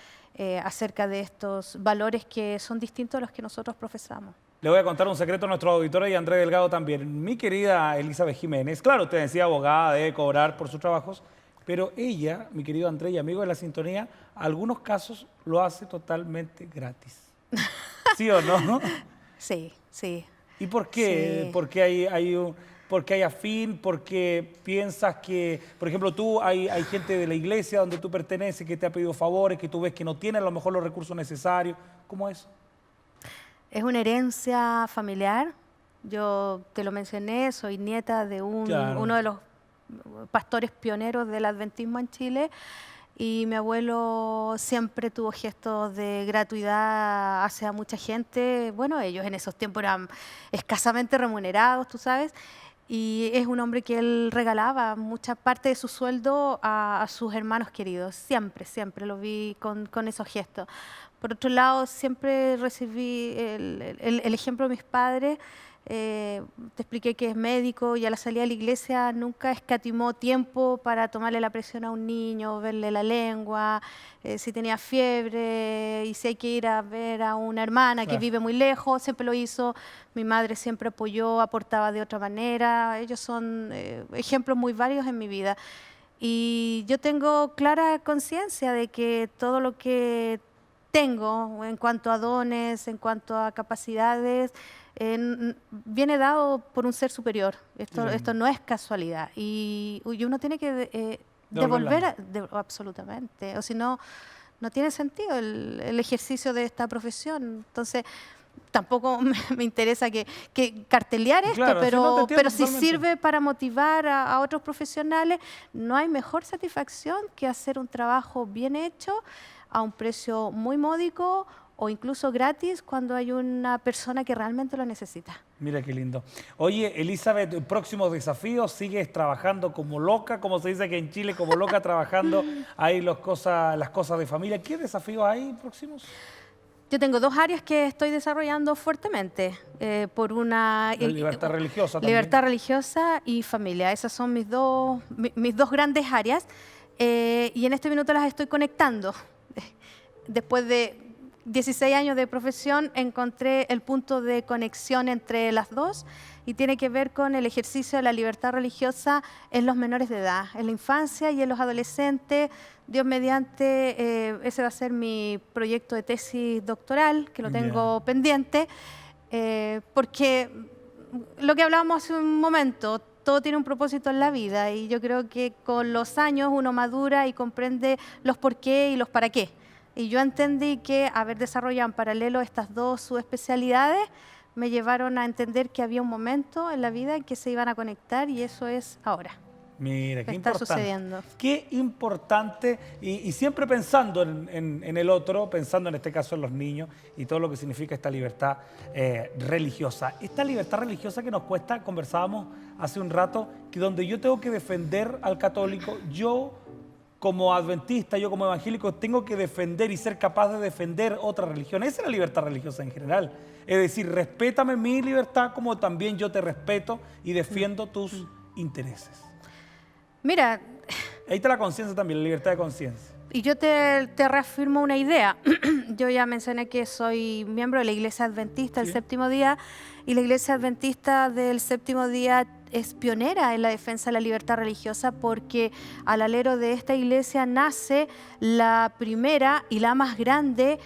acerca de estos valores que son distintos a los que nosotros profesamos. Le voy a contar un secreto a nuestro auditorio y a Andrés Delgado también. Mi querida Elizabeth Jiménez, claro, usted decía abogada, debe cobrar por sus trabajos, pero ella, mi querido Andrés y amigo de La Sintonía, algunos casos lo hace totalmente gratis. ¿Sí o no? Sí, sí. ¿Y por qué? Sí. Porque hay afín, porque piensas que, por ejemplo, tú hay gente de la iglesia donde tú perteneces que te ha pedido favores, que tú ves que no tiene a lo mejor los recursos necesarios. ¿Cómo es? Es una herencia familiar. Yo te lo mencioné, soy nieta de uno de los pastores pioneros del adventismo en Chile y mi abuelo siempre tuvo gestos de gratuidad hacia mucha gente. Bueno, ellos en esos tiempos eran escasamente remunerados, tú sabes, y es un hombre que él regalaba mucha parte de su sueldo a sus hermanos queridos. Siempre, siempre lo vi con esos gestos. Por otro lado, siempre recibí el ejemplo de mis padres. Te expliqué que es médico y a la salida de la iglesia nunca escatimó tiempo para tomarle la presión a un niño, verle la lengua, si tenía fiebre y si hay que ir a ver a una hermana que vive muy lejos, siempre lo hizo. Mi madre siempre apoyó, aportaba de otra manera. Ellos son ejemplos muy válidos en mi vida. Y yo tengo clara conciencia de que todo lo que tengo en cuanto a dones, en cuanto a capacidades, viene dado por un ser superior. Esto no es casualidad. Y uno tiene que devolver, absolutamente. O si no, no tiene sentido el ejercicio de esta profesión. Entonces, tampoco me interesa que cartelear esto, claro, pero si sirve para motivar a otros profesionales, no hay mejor satisfacción que hacer un trabajo bien hecho a un precio muy módico o incluso gratis cuando hay una persona que realmente lo necesita. Mira qué lindo. Oye, Elizabeth, próximos desafíos, sigues trabajando como loca, como se dice aquí en Chile, como loca trabajando ahí las cosas de familia. ¿Qué desafíos hay próximos? Yo tengo dos áreas que estoy desarrollando fuertemente. Por una libertad religiosa también. Libertad religiosa y familia. Esas son mis dos grandes áreas. Y en este minuto las estoy conectando. Después de 16 años de profesión encontré el punto de conexión entre las dos y tiene que ver con el ejercicio de la libertad religiosa en los menores de edad, en la infancia y en los adolescentes. Dios mediante, ese va a ser mi proyecto de tesis doctoral, que lo tengo pendiente, porque lo que hablábamos hace un momento, todo tiene un propósito en la vida y yo creo que con los años uno madura y comprende los por qué y los para qué. Y yo entendí que haber desarrollado en paralelo estas dos subespecialidades me llevaron a entender que había un momento en la vida en que se iban a conectar y eso es ahora. Mira, qué está importante. sucediendo. Qué importante y siempre pensando en el otro, pensando en este caso en los niños y todo lo que significa esta libertad religiosa. Esta libertad religiosa que nos cuesta, conversábamos hace un rato, que donde yo tengo que defender al católico, yo como adventista, yo como evangélico, tengo que defender y ser capaz de defender otra religión. Esa es la libertad religiosa en general. Es decir, respétame mi libertad como también yo te respeto y defiendo tus intereses. Mira, ahí está la conciencia también, la libertad de conciencia. Y yo te reafirmo una idea. Yo ya mencioné que soy miembro de la Iglesia Adventista del Séptimo Día y la Iglesia Adventista del Séptimo Día es pionera en la defensa de la libertad religiosa porque al alero de esta iglesia nace la primera y la más grande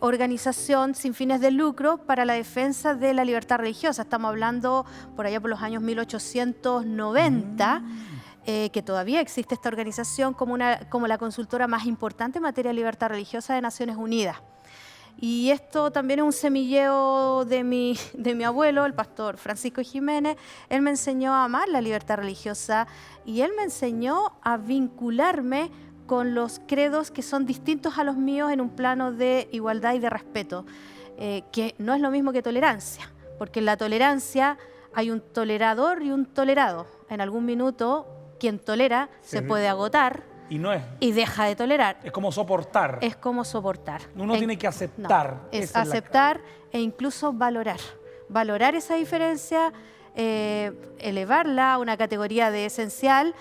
organización sin fines de lucro para la defensa de la libertad religiosa. Estamos hablando por allá por los años 1890. que todavía existe esta organización como la consultora más importante en materia de libertad religiosa de Naciones Unidas. Y esto también es un semilleo de mi abuelo, el pastor Francisco Jiménez. Él me enseñó a amar la libertad religiosa y él me enseñó a vincularme con los credos que son distintos a los míos en un plano de igualdad y de respeto, que no es lo mismo que tolerancia, porque en la tolerancia hay un tolerador y un tolerado. En algún minuto, quien tolera se puede agotar y deja de tolerar. Es como soportar. Es como soportar. Uno tiene que aceptar. No, es aceptar e incluso valorar. Valorar esa diferencia, elevarla a una categoría de esencial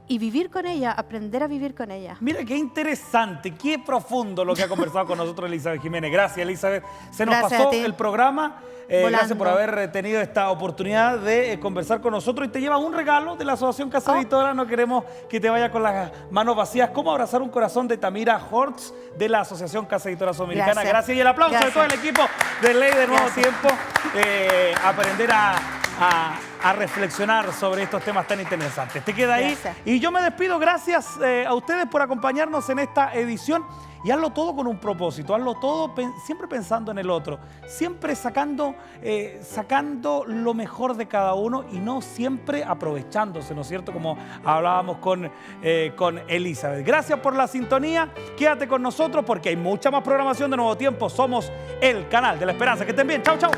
y vivir con ella, aprender a vivir con ella. Mira qué interesante, qué profundo lo que ha conversado con nosotros Elizabeth Jiménez. Gracias, Elizabeth. Se nos pasó el programa. Gracias por haber tenido esta oportunidad de conversar con nosotros y te llevas un regalo de la Asociación Casa Editora. No queremos que te vayas con las manos vacías. ¿Cómo abrazar un corazón de Tamira Hortz de la Asociación Casa Editora Sudamericana? Gracias. Y el aplauso de todo el equipo de Ley de Nuevo Tiempo. Aprender a reflexionar sobre estos temas tan interesantes. Te queda ahí. Y yo me despido. Gracias a ustedes por acompañarnos en esta edición. Y hazlo todo con un propósito, hazlo todo siempre pensando en el otro, siempre sacando lo mejor de cada uno y no siempre aprovechándose, ¿no es cierto? Como hablábamos con Elizabeth. Gracias por la sintonía, quédate con nosotros porque hay mucha más programación de Nuevo Tiempo. Somos el canal de la esperanza. Que estén bien, chau, chau.